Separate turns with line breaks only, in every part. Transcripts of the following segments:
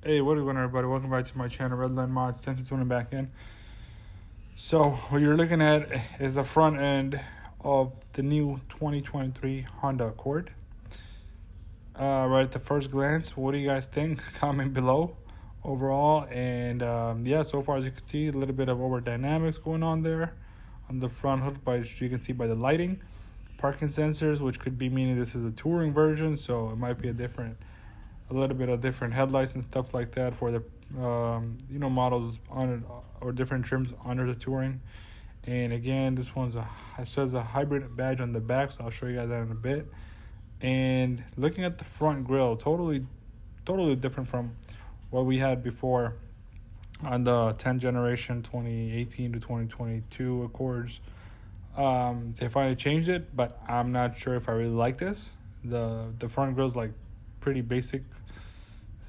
Hey, what is going on, everybody? Welcome back to my channel, RedLineMods. Thanks for tuning back in. So, what you're looking at is the front end of the new 2023 Honda Accord. Right at the first glance, what do you guys think? Comment below overall. And yeah, so far as you can see, a little bit of over dynamics going on there on the front hood, you can see by the lighting, parking sensors, which could be meaning this is a touring version, so it might be a little bit of different headlights and stuff like that for the models on or different trims under the touring. And again, this it says a hybrid badge on the back, so I'll show you guys that in a bit. And looking at the front grille, totally different from what we had before on the 10th generation 2018 to 2022 Accords. They finally changed it, but I'm not sure if I really like this. The front grille is like pretty basic.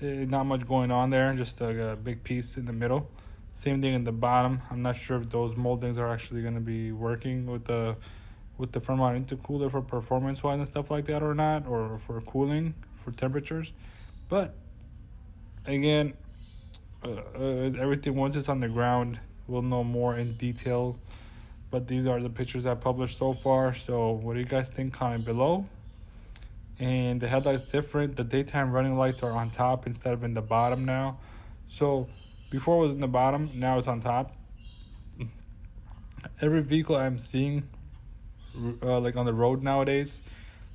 Not much going on there, just a big piece in the middle. Same thing in the bottom. I'm not sure if those moldings are actually going to be working with the front mount intercooler for performance wise and stuff like that or not, or for cooling for temperatures. But again, everything once it's on the ground, we'll know more in detail. But these are the pictures I published so far. So what do you guys think? Comment below. And the headlights different. The daytime running lights are on top instead of in the bottom now. So before it was in the bottom, now it's on top. Every vehicle I'm seeing like on the road nowadays,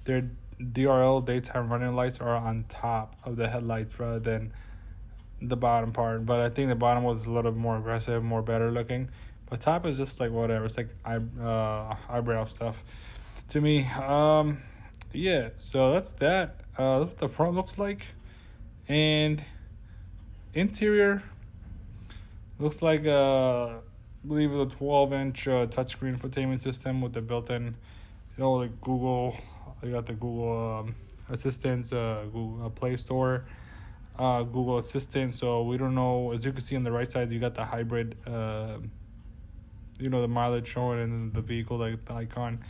their DRL daytime running lights are on top of the headlights rather than the bottom part. But I think the bottom was a little more aggressive, more better looking. But top is just like whatever. It's like eyebrow stuff to me. Yeah, so that's that. That's what the front looks like. And interior looks like I believe it's a 12-inch touchscreen infotainment system with the built-in, like Google. You got the Google Assistant, Google Play Store, Google Assistant. So we don't know. As you can see on the right side, you got the hybrid. The mileage showing in the vehicle, like the icon.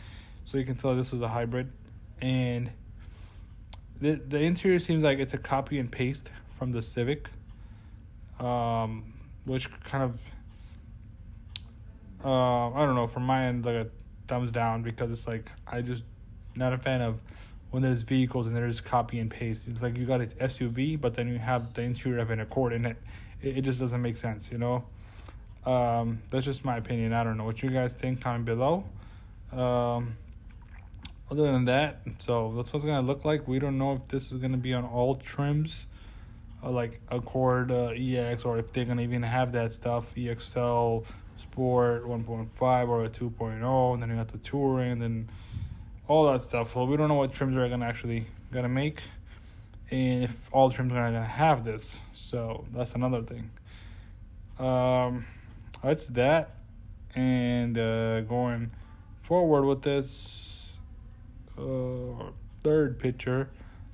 So you can tell this was a hybrid. And the interior seems like it's a copy and paste from the Civic, which kind of I don't know, from my end, like a thumbs down, because it's like I just not a fan of when there's vehicles and there's copy and paste. It's like you got an SUV, but then you have the interior of an Accord in it. It just doesn't make sense, That's just my opinion. I don't know what you guys think. Comment below. Other than that, so that's what's going to look like. We don't know if this is going to be on all trims, like Accord EX, or if they're going to even have that stuff, EXL, Sport 1.5 or a 2.0, and then you got the Touring, and then all that stuff. Well, we don't know what trims they're going to make, and if all trims are going to have this. So that's another thing. That's that. And going forward with this, third picture,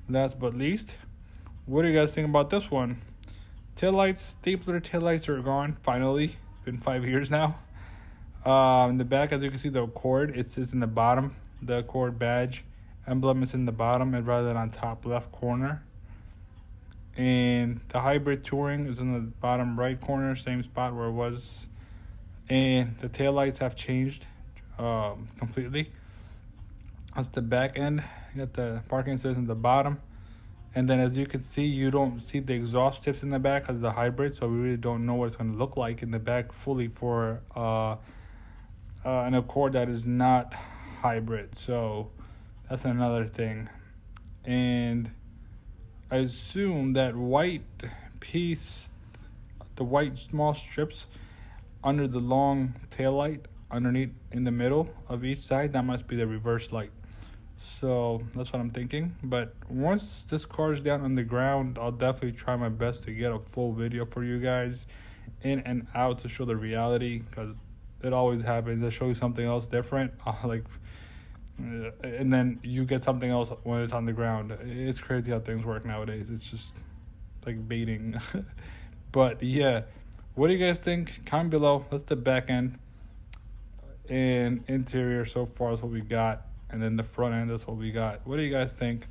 last but least, what do you guys think about this one? Taillights, stapler taillights are gone finally. It's been 5 years now. In the back, as you can see, the Accord, it sits in the bottom. The Accord badge emblem is in the bottom and rather than on top left corner. And the hybrid Touring is in the bottom right corner, same spot where it was. And the taillights have changed completely. That's the back end. You got the parking sensors in the bottom. And then as you can see, you don't see the exhaust tips in the back because the hybrid, so we really don't know what it's going to look like in the back fully for an Accord that is not hybrid. So that's another thing. And I assume that white piece, the white small strips under the long tail light underneath in the middle of each side, that must be the reverse light. So that's what I'm thinking. But once this car is down on the ground, I'll definitely try my best to get a full video for you guys in and out to show the reality, because it always happens. I show you something else different, and then you get something else when it's on the ground. It's crazy how things work nowadays. It's just like baiting. But yeah, what do you guys think? Comment below. That's the back end and interior so far is what we got, and then the front end is what we got. What do you guys think?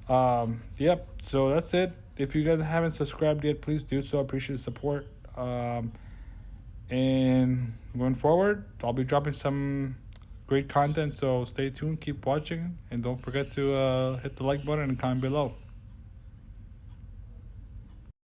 Yep, so that's it. if you guys haven't subscribed yet, please do so. I appreciate the support. And going forward, I'll be dropping some great content, so stay tuned, keep watching, and don't forget to hit the like button and comment below.